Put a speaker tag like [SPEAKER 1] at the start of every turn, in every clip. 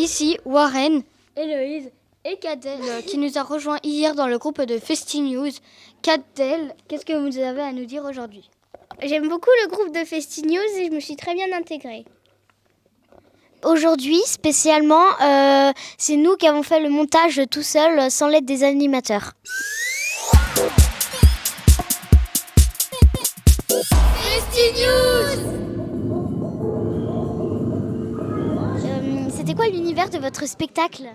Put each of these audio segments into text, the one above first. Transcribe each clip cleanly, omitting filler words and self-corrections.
[SPEAKER 1] Ici, Warren, Héloïse et Cadel qui nous a rejoints hier dans le groupe de FestiNews. Cadel, qu'est-ce que vous avez à nous dire aujourd'hui ?
[SPEAKER 2] J'aime beaucoup le groupe de FestiNews et je me suis très bien intégrée.
[SPEAKER 3] Aujourd'hui, spécialement, c'est nous qui avons fait le montage tout seul, sans l'aide des animateurs.
[SPEAKER 2] FestiNews.
[SPEAKER 3] C'était quoi l'univers de votre spectacle ?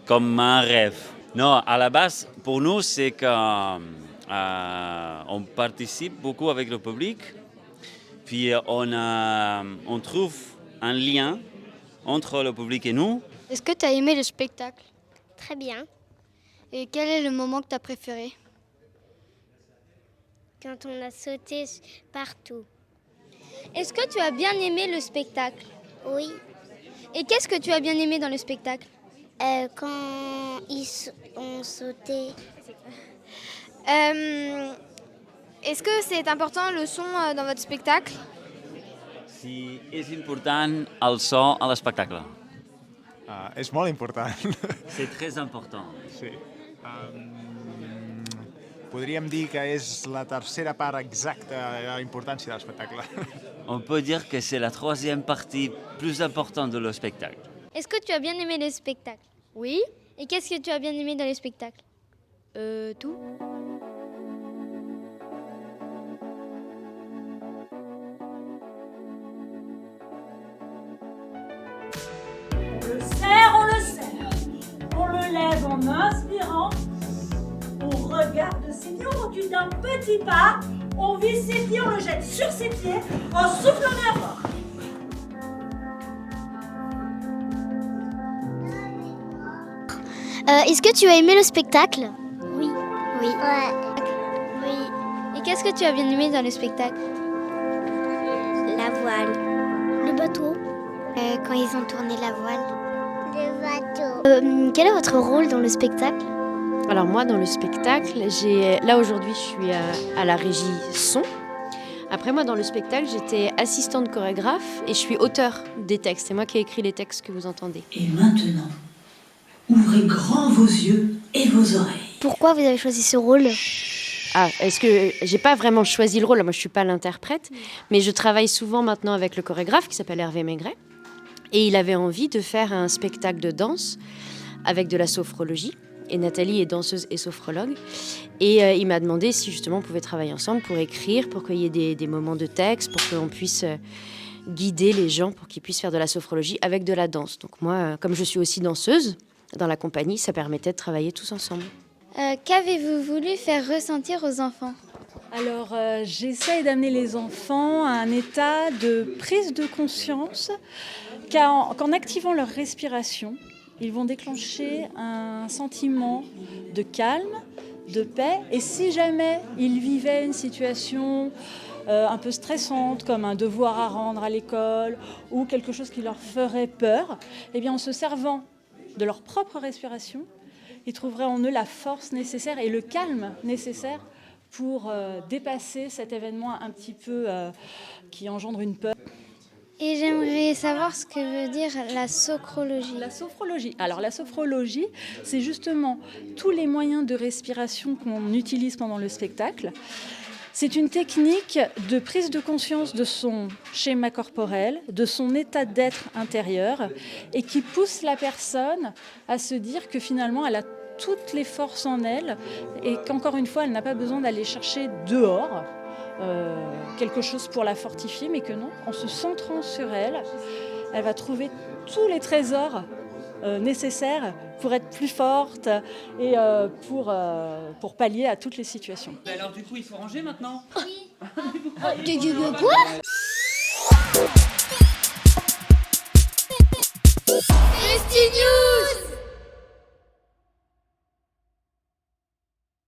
[SPEAKER 4] Comme un rêve. Non, à la base, pour nous, c'est qu'on participe beaucoup avec le public, puis on trouve un lien entre le public et nous.
[SPEAKER 1] Est-ce que tu as aimé le spectacle ?
[SPEAKER 2] Très bien.
[SPEAKER 1] Et quel est le moment que tu as préféré ?
[SPEAKER 2] Quand on a sauté partout. Est-ce que tu as bien aimé le spectacle ?
[SPEAKER 3] Oui.
[SPEAKER 2] Et qu'est-ce que tu as bien aimé dans le spectacle ?
[SPEAKER 3] Quand ils ont sauté.
[SPEAKER 2] Est-ce que c'est important le son dans votre spectacle ?
[SPEAKER 4] Si és important el so a l'espectacle.
[SPEAKER 5] És molt important.
[SPEAKER 4] C'est très important.
[SPEAKER 5] Sí. Podríem dir que és la tercera part exacta de la importància de l'espectacle.
[SPEAKER 4] On peut dire que c'est la troisième partie plus importante de le spectacle.
[SPEAKER 2] Est-ce que tu as bien aimé le spectacle ?
[SPEAKER 1] Oui.
[SPEAKER 2] Et qu'est-ce que tu as bien aimé dans le spectacle ?
[SPEAKER 1] Tout.
[SPEAKER 6] On le serre. On le lève en inspirant. On regarde ses pieds, on recule d'un petit pas. On visse ses pieds, on le jette sur ses pieds en soufflant bien fort.
[SPEAKER 3] Est-ce que tu as aimé le spectacle ?
[SPEAKER 2] Oui.
[SPEAKER 3] Oui.
[SPEAKER 2] Et qu'est-ce que tu as bien aimé dans le spectacle ?
[SPEAKER 3] La voile. Le bateau. Quand ils ont tourné la voile. Le bateau. Quel est votre rôle dans le spectacle ?
[SPEAKER 7] Alors moi, dans le spectacle, là aujourd'hui, je suis à la régie son. Après moi, dans le spectacle, j'étais assistante chorégraphe et je suis auteure des textes. C'est moi qui ai écrit les textes que vous entendez.
[SPEAKER 6] Et maintenant, ouvrez grand vos yeux et vos oreilles.
[SPEAKER 3] Pourquoi vous avez choisi ce rôle ?
[SPEAKER 7] Est-ce que j'ai pas vraiment choisi le rôle ? Moi, je suis pas l'interprète, mais je travaille souvent maintenant avec le chorégraphe qui s'appelle Hervé Maigret. Et il avait envie de faire un spectacle de danse avec de la sophrologie. Et Nathalie est danseuse et sophrologue. Et il m'a demandé si justement on pouvait travailler ensemble pour écrire, pour qu'il y ait des moments de texte, pour qu'on puisse guider les gens, pour qu'ils puissent faire de la sophrologie avec de la danse. Donc moi, comme je suis aussi danseuse dans la compagnie, ça permettait de travailler tous ensemble.
[SPEAKER 2] Qu'avez-vous voulu faire ressentir aux enfants ?
[SPEAKER 8] Alors, j'essaye d'amener les enfants à un état de prise de conscience qu'en activant leur respiration, ils vont déclencher un sentiment de calme, de paix. Et si jamais ils vivaient une situation un peu stressante, comme un devoir à rendre à l'école ou quelque chose qui leur ferait peur, eh bien, en se servant de leur propre respiration, ils trouveraient en eux la force nécessaire et le calme nécessaire pour dépasser cet événement un petit peu qui engendre une peur.
[SPEAKER 2] Et j'aimerais savoir ce que veut dire la sophrologie.
[SPEAKER 8] La sophrologie. Alors la sophrologie, c'est justement tous les moyens de respiration qu'on utilise pendant le spectacle. C'est une technique de prise de conscience de son schéma corporel, de son état d'être intérieur, et qui pousse la personne à se dire que finalement elle a toutes les forces en elle et qu'encore une fois elle n'a pas besoin d'aller chercher dehors quelque chose pour la fortifier, mais que non, en se centrant sur elle, elle va trouver tous les trésors nécessaires pour être plus forte et pour pallier à toutes les situations.
[SPEAKER 9] Alors du coup, il faut ranger maintenant ?
[SPEAKER 2] Oui.
[SPEAKER 3] Quoi ?
[SPEAKER 2] FestiNews.